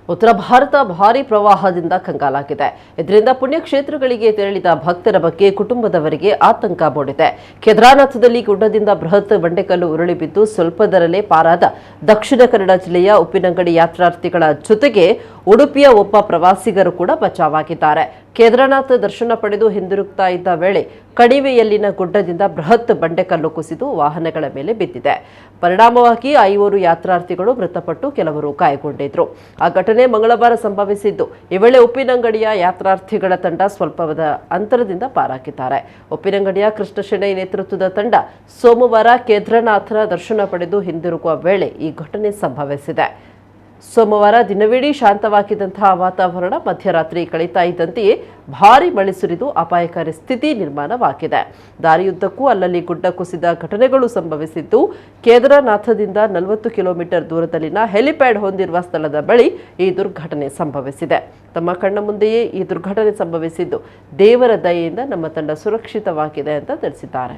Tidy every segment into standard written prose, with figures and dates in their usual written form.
ಉತ್ತರ ಭಾರತ ಭಾರೀ ಪ್ರವಾಹದಿಂದ ಕಂಗಾಲಾಗಿದೆ. ಇದರಿಂದ ಪುಣ್ಯಕ್ಷೇತ್ರಗಳಿಗೆ ತೆರಳಿದ ಭಕ್ತರ ಬಗ್ಗೆ ಕುಟುಂಬದವರಿಗೆ ಆತಂಕ ಮೂಡಿದೆ. ಕೇದಾರನಾಥದಲ್ಲಿ ಗುಡ್ಡದಿಂದ ಬೃಹತ್ ಬಂಡೆಕಲ್ಲು ಉರುಳಿ ಬಿದ್ದು ಸ್ವಲ್ಪದರಲ್ಲೇ ಪಾರಾದ ದಕ್ಷಿಣ ಕನ್ನಡ ಜಿಲ್ಲೆಯ ಉಪ್ಪಿನಂಗಡಿ ಯಾತ್ರಾರ್ಥಿಗಳ ಜೊತೆಗೆ ಉಡುಪಿಯ ಒಬ್ಬ ಪ್ರವಾಸಿಗರು ಕೂಡ ಬಚಾವಾಗಿದ್ದಾರೆ. ಕೇದಾರನಾಥ ದರ್ಶನ ಪಡೆದು ಹಿಂದಿರುಗ್ತಾ ಇದ್ದ ವೇಳೆ ಕಣಿವೆಯಲ್ಲಿನ ಗುಡ್ಡದಿಂದ ಬೃಹತ್ ಬಂಡೆಕಲ್ಲು ಕುಸಿದು ವಾಹನಗಳ ಮೇಲೆ ಬಿದ್ದಿದೆ. ಪರಿಣಾಮವಾಗಿ 5 ಯಾತ್ರಾರ್ಥಿಗಳು ಮೃತಪಟ್ಟು ಕೆಲವರು ಗಾಯಗೊಂಡಿದ್ರು. ಆ ಘಟನೆ ಮಂಗಳವಾರ ಸಂಭವಿಸಿದ್ದು. ಈ ವೇಳೆ ಉಪ್ಪಿನಂಗಡಿಯ ಯಾತ್ರಾರ್ಥಿಗಳ ತಂಡ ಸ್ವಲ್ಪದ ಅಂತರದಿಂದ ಪಾರಾಗಿದ್ದಾರೆ. ಉಪ್ಪಿನಂಗಡಿಯ ಕೃಷ್ಣ ಶೆಣೈ ನೇತೃತ್ವದ ತಂಡ ಸೋಮವಾರ ಕೇದಾರನಾಥನ ದರ್ಶನ ಪಡೆದು ಹಿಂದಿರುಗುವ ವೇಳೆ ಈ ಘಟನೆ ಸಂಭವಿಸಿದೆ. ಸೋಮವಾರ ದಿನವಿಡೀ ಶಾಂತವಾಗಿದ್ದಂತಹ ವಾತಾವರಣ ಮಧ್ಯರಾತ್ರಿ ಕಳೀತಾ ಇದ್ದಂತೆಯೇ ಭಾರೀ ಮಳೆ ಸುರಿದು ಅಪಾಯಕಾರಿ ಸ್ಥಿತಿ ನಿರ್ಮಾಣವಾಗಿದೆ. ದಾರಿಯುದ್ದಕ್ಕೂ ಅಲ್ಲಲ್ಲಿ ಗುಡ್ಡ ಕುಸಿದ ಘಟನೆಗಳು ಸಂಭವಿಸಿದ್ದು, ಕೇದಾರನಾಥದಿಂದ 40 ಕಿಲೋಮೀಟರ್ ದೂರದಲ್ಲಿನ ಹೆಲಿಪ್ಯಾಡ್ ಹೊಂದಿರುವ ಸ್ಥಳದ ಬಳಿ ಈ ದುರ್ಘಟನೆ ಸಂಭವಿಸಿದೆ. ತಮ್ಮ ಕಣ್ಣ ಮುಂದೆಯೇ ಈ ದುರ್ಘಟನೆ ಸಂಭವಿಸಿದ್ದು, ದೇವರ ದಯೆಯಿಂದ ನಮ್ಮ ತಂಡ ಸುರಕ್ಷಿತವಾಗಿದೆ ಅಂತ ತಿಳಿಸಿದ್ದಾರೆ.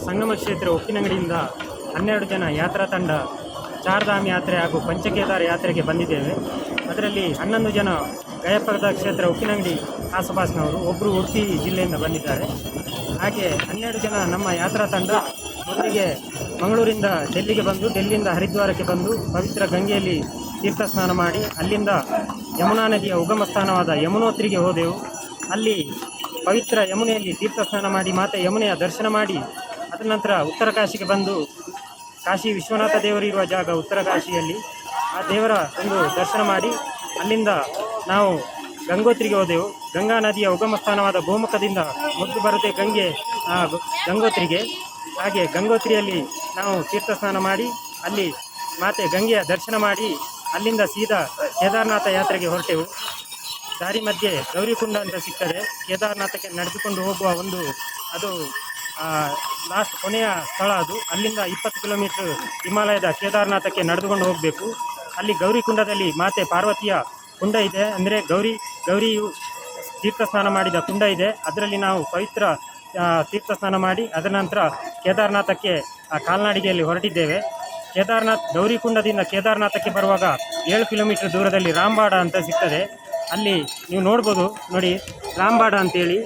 ಸಂಗಮ ಕ್ಷೇತ್ರ ಉಪ್ಪಿನಂಗಡಿಯಿಂದ 12 ಜನ ಯಾತ್ರಾ ತಂಡ ಚಾರ್ಧಾಮ್ ಯಾತ್ರೆ ಹಾಗೂ ಪಂಚಕೇದಾರ ಯಾತ್ರೆಗೆ ಬಂದಿದ್ದೇವೆ. ಅದರಲ್ಲಿ 11 ಜನ ಗಯಪದ ಕ್ಷೇತ್ರ ಉಪ್ಪಿನಂಗಡಿ ಆಸುಪಾಸಿನವರು, ಒಬ್ಬರು ಉಡುಪಿ ಜಿಲ್ಲೆಯಿಂದ ಬಂದಿದ್ದಾರೆ. ಹಾಗೆ 12 ಜನ ನಮ್ಮ ಯಾತ್ರಾ ತಂಡ ಮೊದಲಿಗೆ ಮಂಗಳೂರಿಂದ ಡೆಲ್ಲಿಗೆ ಬಂದು, ಡೆಲ್ಲಿಯಿಂದ ಹರಿದ್ವಾರಕ್ಕೆ ಬಂದು ಪವಿತ್ರ ಗಂಗೆಯಲ್ಲಿ ತೀರ್ಥ ಸ್ನಾನ ಮಾಡಿ, ಅಲ್ಲಿಂದ ಯಮುನಾ ನದಿಯ ಉಗಮ ಸ್ಥಾನವಾದ ಯಮುನೋತ್ರಿಗೆ ಹೋದೆವು. ಅಲ್ಲಿ ಪವಿತ್ರ ಯಮುನೆಯಲ್ಲಿ ತೀರ್ಥ ಸ್ನಾನ ಮಾಡಿ ಮಾತೆ ಯಮುನೆಯ ದರ್ಶನ ಮಾಡಿ, ಅದರ ನಂತರ ಉತ್ತರ ಕಾಶಿಗೆ ಬಂದು, ಕಾಶಿ ವಿಶ್ವನಾಥ ದೇವರಿರುವ ಜಾಗ ಉತ್ತರ ಕಾಶಿಯಲ್ಲಿ ಆ ದೇವರ ಒಂದು ದರ್ಶನ ಮಾಡಿ, ಅಲ್ಲಿಂದ ನಾವು ಗಂಗೋತ್ರಿಗೆ ಹೋದೆವು. ಗಂಗಾ ನದಿಯ ಉಗಮ ಸ್ಥಾನವಾದ ಗೋಮುಖದಿಂದ ಮುದ್ದು ಬರುತ್ತೆ ಗಂಗೆ ಗಂಗೋತ್ರಿಗೆ. ಹಾಗೆ ಗಂಗೋತ್ರಿಯಲ್ಲಿ ನಾವು ತೀರ್ಥ ಸ್ನಾನ ಮಾಡಿ, ಅಲ್ಲಿ ಮಾತೆ ಗಂಗೆಯ ದರ್ಶನ ಮಾಡಿ, ಅಲ್ಲಿಂದ ಸೀದಾ ಕೇದಾರನಾಥ ಯಾತ್ರೆಗೆ ಹೊರಟೆವು. ದಾರಿ ಮಧ್ಯೆ ಗೌರಿಕುಂಡ ಅಂತ ಸಿಗ್ತದೆ. ಕೇದಾರನಾಥಕ್ಕೆ ನಡೆದುಕೊಂಡು ಹೋಗುವ ಒಂದು ಅದು ಲಾಸ್ಟ್ ಕೊನೆಯ ಸ್ಥಳ ಅದು. ಅಲ್ಲಿಂದ 20 ಕಿಲೋಮೀಟರ್ ಹಿಮಾಲಯದ ಕೇದಾರನಾಥಕ್ಕೆ ನಡೆದುಕೊಂಡು ಹೋಗಬೇಕು. ಅಲ್ಲಿ ಗೌರಿಕುಂಡದಲ್ಲಿ ಮಾತೆ ಪಾರ್ವತಿಯ ಕುಂಡ ಇದೆ, ಅಂದರೆ ಗೌರಿಯು ತೀರ್ಥ ಸ್ನಾನ ಮಾಡಿದ ಕುಂಡ ಇದೆ. ಅದರಲ್ಲಿ ನಾವು ಪವಿತ್ರ ತೀರ್ಥ ಸ್ನಾನ ಮಾಡಿ ಅದರ ನಂತರ ಕೇದಾರನಾಥಕ್ಕೆ ಕಾಲ್ನಡಿಗೆಯಲ್ಲಿ ಹೊರಟಿದ್ದೇವೆ. ಗೌರಿಕುಂಡದಿಂದ ಕೇದಾರನಾಥಕ್ಕೆ ಬರುವಾಗ 7 ಕಿಲೋಮೀಟರ್ ದೂರದಲ್ಲಿ ರಾಂಬಾಡ ಅಂತ ಸಿಗ್ತದೆ. ಅಲ್ಲಿ ನೀವು ನೋಡ್ಬೋದು, ನೋಡಿ ರಾಂಬಾಡ ಅಂತೇಳಿ.